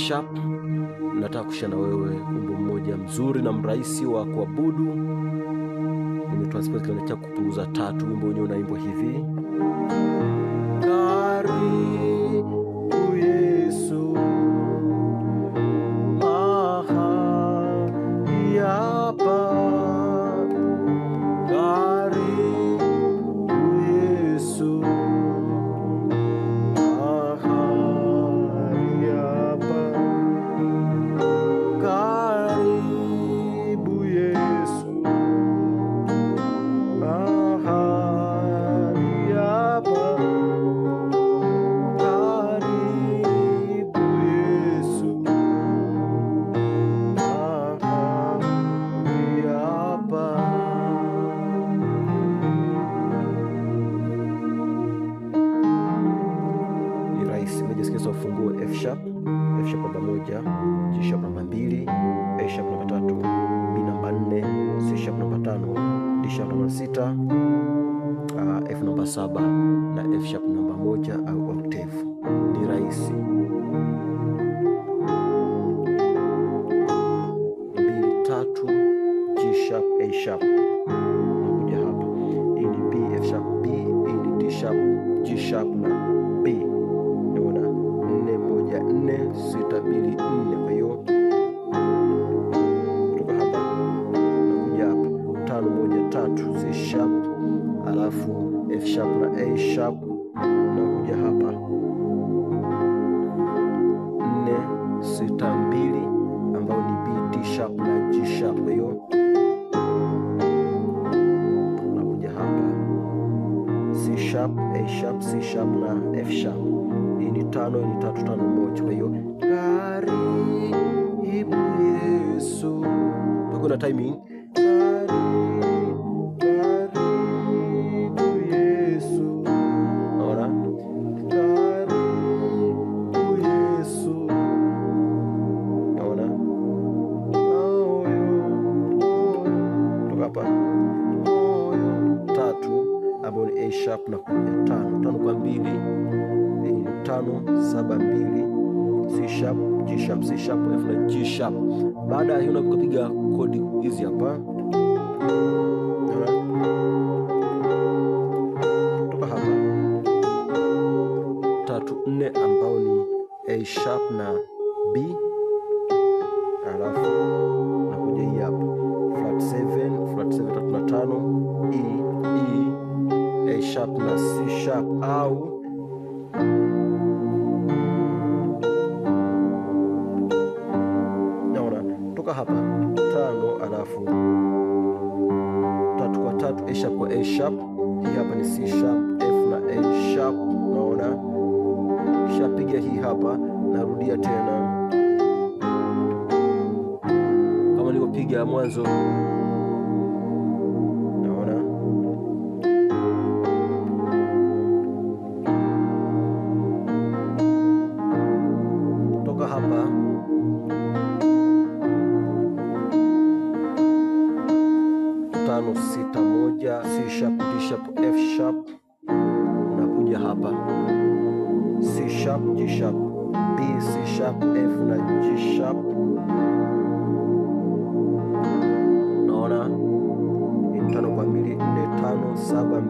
sharp. Nataka kushare na wewe wimbo mmoja mzuri na mrahisi wa kuabudu. Nimetranspose kilele cha kupunguza tatu. Wimbo wenyewe unaimbwa hivi: karibu Yesu mahali hapa, karibu Yesu mahali hapa, karibu Yesu mahali hapa, karibu Yesu mahali hapa. Ni rahisi. Umejisikia ufunguo F sharp namba 1, G sharp namba 2, A sharp namba 3, B namba 4, C sharp namba 5, D sharp namba 6, F namba 7 na F sharp namba 1 au octave. Ni rahisi. 2 3 G sharp A sharp. Nakuja hapa. Hii ni B F sharp B, hii ni D sharp G sharp na B. Unaona 4 1 4 6 2 4. Kwa hiyo kutoka hapa nakuja hapa 5 1 3 C sharp, alafu F sharp na A sharp. Nakuja hapa 4 6 2 ambao ni B D sharp na G sharp. Kwa hiyo nakuja hapa C sharp A sharp C sharp na F sharp. Hii ni 5, hii ni 3 5 1. Kwa hiyo karibu Yesu, tuko na timing. Karibu Yesu, naona karibu Yesu, naona toka hapa 3 ambao ni A sharp na kuja 5 5 kwa 2, 5 7 2, C sharp G sharp C sharp F na G sharp. Baada ya hiyo unapiga kodi hizi hapa. Toka hapa 3 4 ambao ni A sharp na B, alafu nakuja hii hapa flat 7 3 na 5 A sharp na C sharp au hapa 5, alafu 3 kwa 3 A sharp kwa A sharp. Hii hapa ni C sharp F na A sharp. Naona kisha piga hii hapa, narudia tena kama nilivyopiga mwanzo. Naona toka hapa 5 6 1 C sharp D sharp F sharp. Nakuja hapa C sharp G sharp B C sharp F na G sharp. Naona 5 kwa 2 4 5 7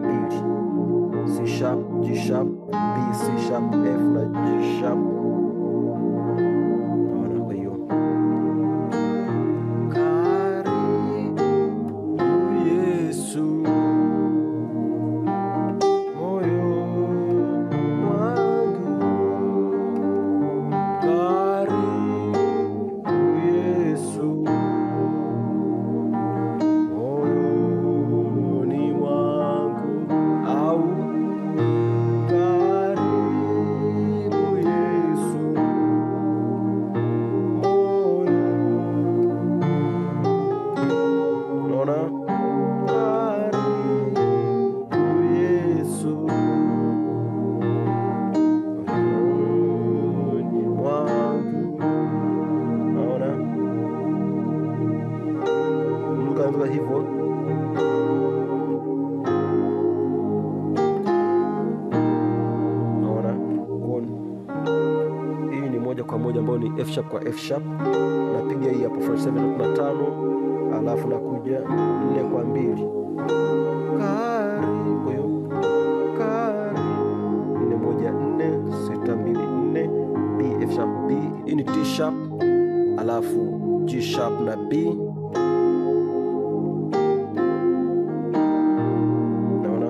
2 C sharp G sharp B C sharp F na G sharp. Naona kwa hiyo hivyo. Naona hii ni moja kwa moja ambayo ni F F sharp kwa F sharp, napiga hii hapo flat 7 na 5, alafu nakuja 4 kwa 2 kari. Kwa hiyo kari 4 1 4 6 2 4 B F sharp B. Hii ni T sharp alafu G sharp na B. Naona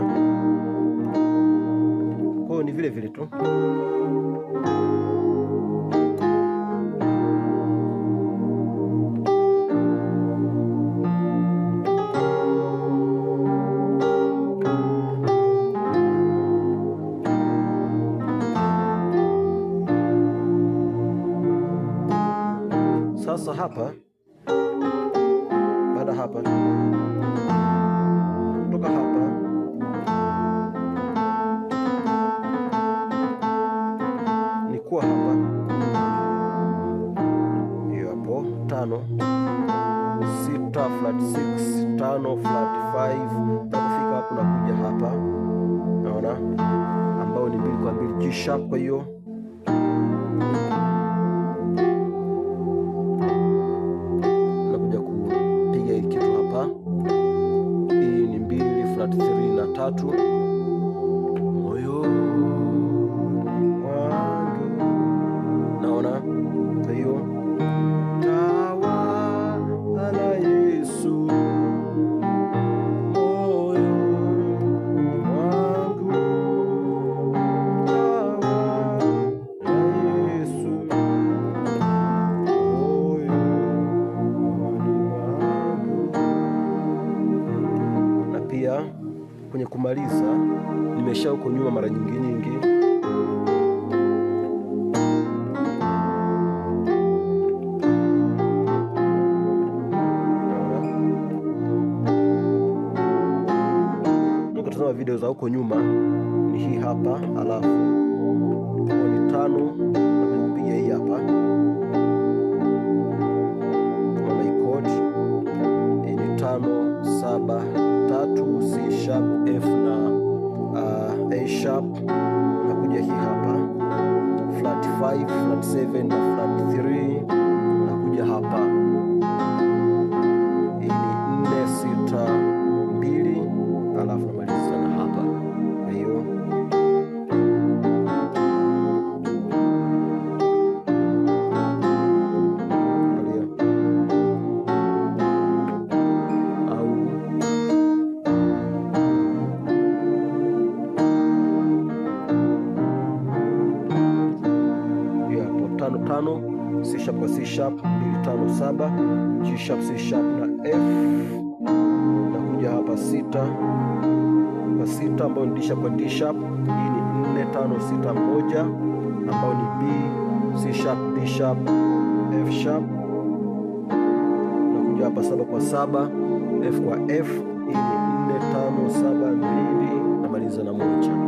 kwa hiyo ni vile vile tu. Sasa hapa, baada hapa, kutoka hapa ni kuwa hapa, hiyo hapo 5 6 flat 6 5 flat 5 na kufika hapo na kuja hapa, naona ambao ni 2 kwa 2 G sharp. Kwa hiyo flat 3 na 3, moyo wangu, naona. Kwa hiyo tawala Yesu, moyo wangu, tawala Yesu, moyo wangu. Na pia kwenye kumaliza nimesha huko nyuma mara nyingi. Ukitazama video za huko nyuma ni hii hapa, alafu ni 5 na kupiga hii hapa kama my chord. Hii ni 5 7 3 C sharp F na A sharp, na kuja hii hapa flat 5 flat 7 na flat 3, na kuja hapa. Hii ni 4 6 2, alafu namaliza na hapa. Kwa hiyo tano C sharp kwa C sharp 2 5 7 G sharp C sharp na F, na kuja hapa 6 kwa 6 ambayo ni D sharp kwa D sharp. Hii ni 4 5 6 1 ambayo ni B C sharp D sharp F sharp, na kuja hapa 7 kwa 7 F kwa F. Hii ni 4 5 7 2, namaliza na 1.